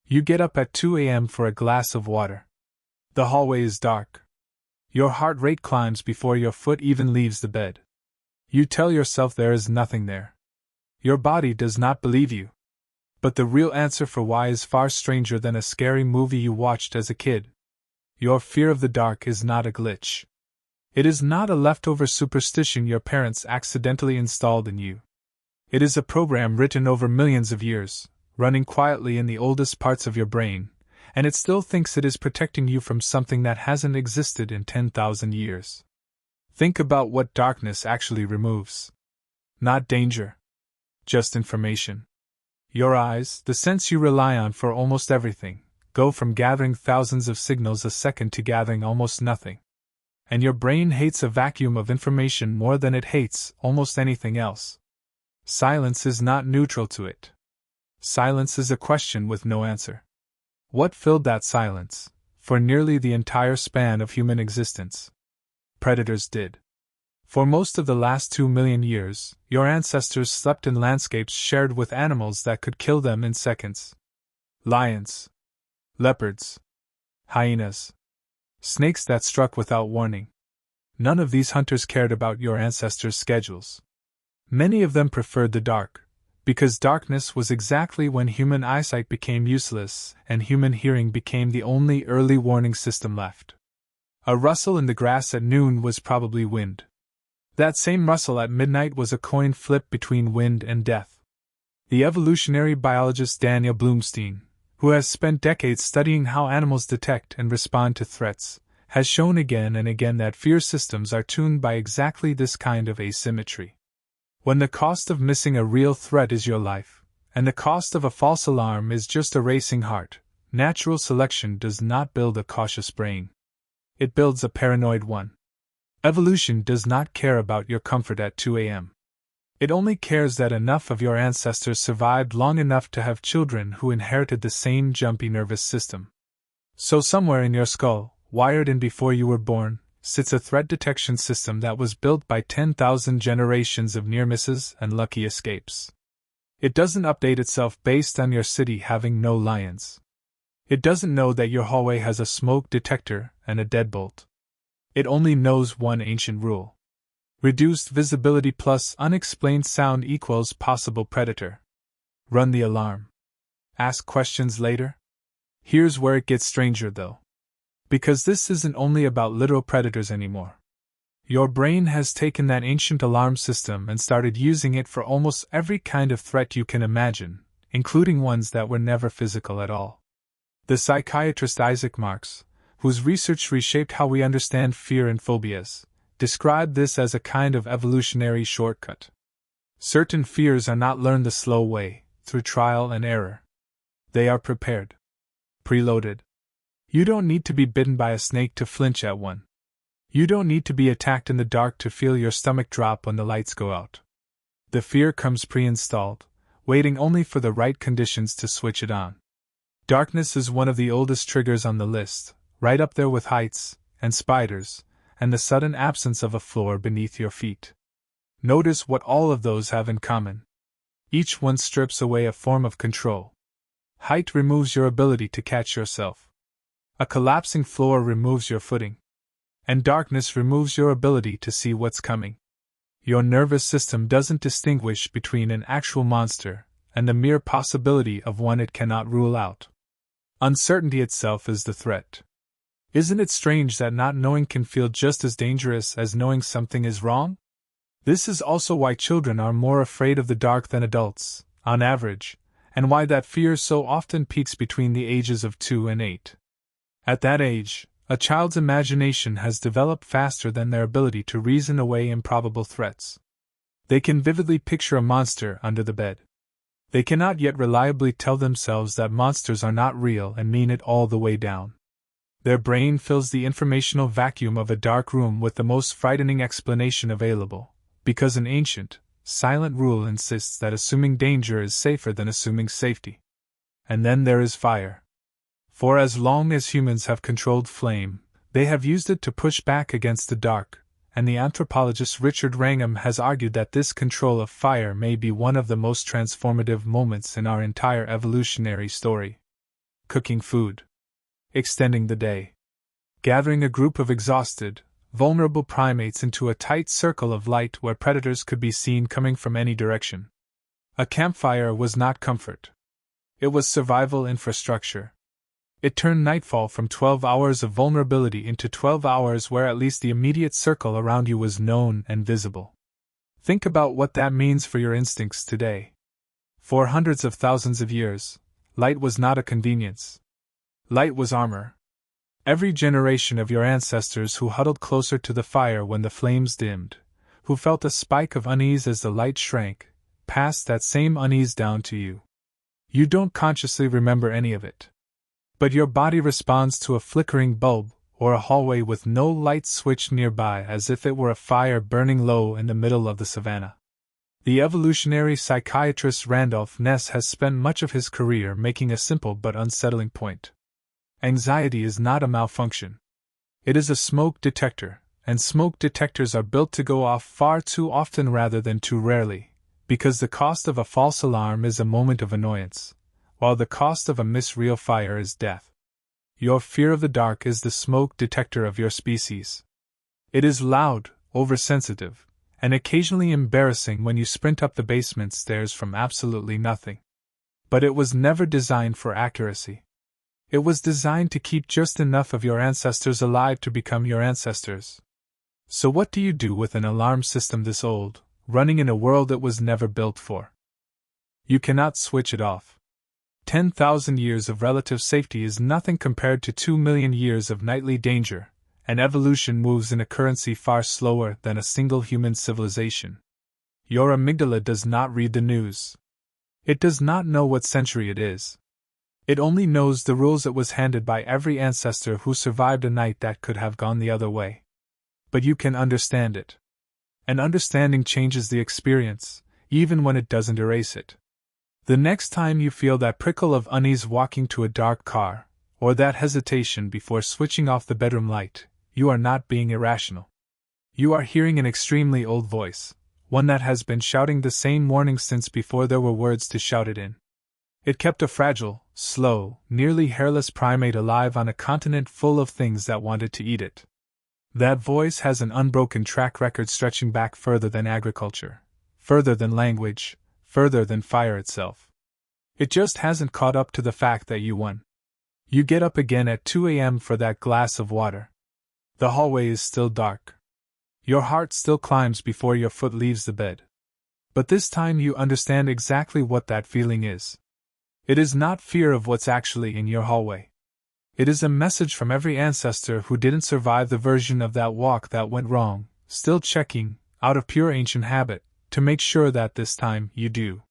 You get up at 2 a.m. for a glass of water. The hallway is dark. Your heart rate climbs before your foot even leaves the bed. You tell yourself there is nothing there. Your body does not believe you. But the real answer for why is far stranger than a scary movie you watched as a kid. Your fear of the dark is not a glitch. It is not a leftover superstition your parents accidentally installed in you. It is a program written over millions of years, running quietly in the oldest parts of your brain, and it still thinks it is protecting you from something that hasn't existed in 10,000 years. Think about what darkness actually removes. Not danger. Just information. Your eyes, the sense you rely on for almost everything, go from gathering thousands of signals a second to gathering almost nothing. And your brain hates a vacuum of information more than it hates almost anything else. Silence is not neutral to it. Silence is a question with no answer. What filled that silence, for nearly the entire span of human existence? Predators did. For most of the last 2 million years, your ancestors slept in landscapes shared with animals that could kill them in seconds. Lions, leopards, hyenas, snakes that struck without warning. None of these hunters cared about your ancestors' schedules. Many of them preferred the dark, because darkness was exactly when human eyesight became useless and human hearing became the only early warning system left. A rustle in the grass at noon was probably wind. That same rustle at midnight was a coin flip between wind and death. The evolutionary biologist Daniel Bloomstein, who has spent decades studying how animals detect and respond to threats, has shown again and again that fear systems are tuned by exactly this kind of asymmetry. When the cost of missing a real threat is your life, and the cost of a false alarm is just a racing heart, natural selection does not build a cautious brain. It builds a paranoid one. Evolution does not care about your comfort at 2 a.m. It only cares that enough of your ancestors survived long enough to have children who inherited the same jumpy nervous system. So somewhere in your skull, wired in before you were born, sits a threat detection system that was built by 10,000 generations of near misses and lucky escapes. It doesn't update itself based on your city having no lions. It doesn't know that your hallway has a smoke detector and a deadbolt. It only knows one ancient rule. Reduced visibility plus unexplained sound equals possible predator. Run the alarm. Ask questions later? Here's where it gets stranger though. Because this isn't only about literal predators anymore. Your brain has taken that ancient alarm system and started using it for almost every kind of threat you can imagine, including ones that were never physical at all. The psychiatrist Isaac Marks, whose research reshaped how we understand fear and phobias, described this as a kind of evolutionary shortcut. Certain fears are not learned the slow way, through trial and error. They are prepared. Preloaded. You don't need to be bitten by a snake to flinch at one. You don't need to be attacked in the dark to feel your stomach drop when the lights go out. The fear comes pre-installed, waiting only for the right conditions to switch it on. Darkness is one of the oldest triggers on the list, right up there with heights, and spiders, and the sudden absence of a floor beneath your feet. Notice what all of those have in common. Each one strips away a form of control. Height removes your ability to catch yourself. A collapsing floor removes your footing. And darkness removes your ability to see what's coming. Your nervous system doesn't distinguish between an actual monster and the mere possibility of one it cannot rule out. Uncertainty itself is the threat. Isn't it strange that not knowing can feel just as dangerous as knowing something is wrong? This is also why children are more afraid of the dark than adults, on average, and why that fear so often peaks between the ages of 2 and 8. At that age, a child's imagination has developed faster than their ability to reason away improbable threats. They can vividly picture a monster under the bed. They cannot yet reliably tell themselves that monsters are not real and mean it all the way down. Their brain fills the informational vacuum of a dark room with the most frightening explanation available, because an ancient, silent rule insists that assuming danger is safer than assuming safety. And then there is fire. For as long as humans have controlled flame, they have used it to push back against the dark, and the anthropologist Richard Wrangham has argued that this control of fire may be one of the most transformative moments in our entire evolutionary story. cooking food, extending the day, gathering a group of exhausted, vulnerable primates into a tight circle of light where predators could be seen coming from any direction. A campfire was not comfort. It was survival infrastructure. It turned nightfall from 12 hours of vulnerability into 12 hours where at least the immediate circle around you was known and visible. Think about what that means for your instincts today. For hundreds of thousands of years, light was not a convenience. Light was armor. Every generation of your ancestors who huddled closer to the fire when the flames dimmed, who felt a spike of unease as the light shrank, passed that same unease down to you. You don't consciously remember any of it. But your body responds to a flickering bulb or a hallway with no light switch nearby as if it were a fire burning low in the middle of the savannah. The evolutionary psychiatrist Randolph Ness has spent much of his career making a simple but unsettling point. Anxiety is not a malfunction. It is a smoke detector, and smoke detectors are built to go off far too often rather than too rarely, because the cost of a false alarm is a moment of annoyance, while the cost of a misreal fire is death. Your fear of the dark is the smoke detector of your species. It is loud, oversensitive, and occasionally embarrassing when you sprint up the basement stairs from absolutely nothing. But it was never designed for accuracy. It was designed to keep just enough of your ancestors alive to become your ancestors. So what do you do with an alarm system this old, running in a world it was never built for? You cannot switch it off. 10,000 years of relative safety is nothing compared to 2 million years of nightly danger, and evolution moves in a currency far slower than a single human civilization. Your amygdala does not read the news. It does not know what century it is. It only knows the rules it was handed by every ancestor who survived a night that could have gone the other way. But you can understand it. And understanding changes the experience, even when it doesn't erase it. The next time you feel that prickle of unease walking to a dark car, or that hesitation before switching off the bedroom light, you are not being irrational. You are hearing an extremely old voice, one that has been shouting the same warning since before there were words to shout it in. It kept a fragile, slow, nearly hairless primate alive on a continent full of things that wanted to eat it. That voice has an unbroken track record stretching back further than agriculture, further than language, further than fire itself. It just hasn't caught up to the fact that you won. You get up again at 2 a.m. for that glass of water. The hallway is still dark. Your heart still climbs before your foot leaves the bed. But this time you understand exactly what that feeling is. It is not fear of what's actually in your hallway. It is a message from every ancestor who didn't survive the version of that walk that went wrong, still checking, out of pure ancient habit, to make sure that this time you do.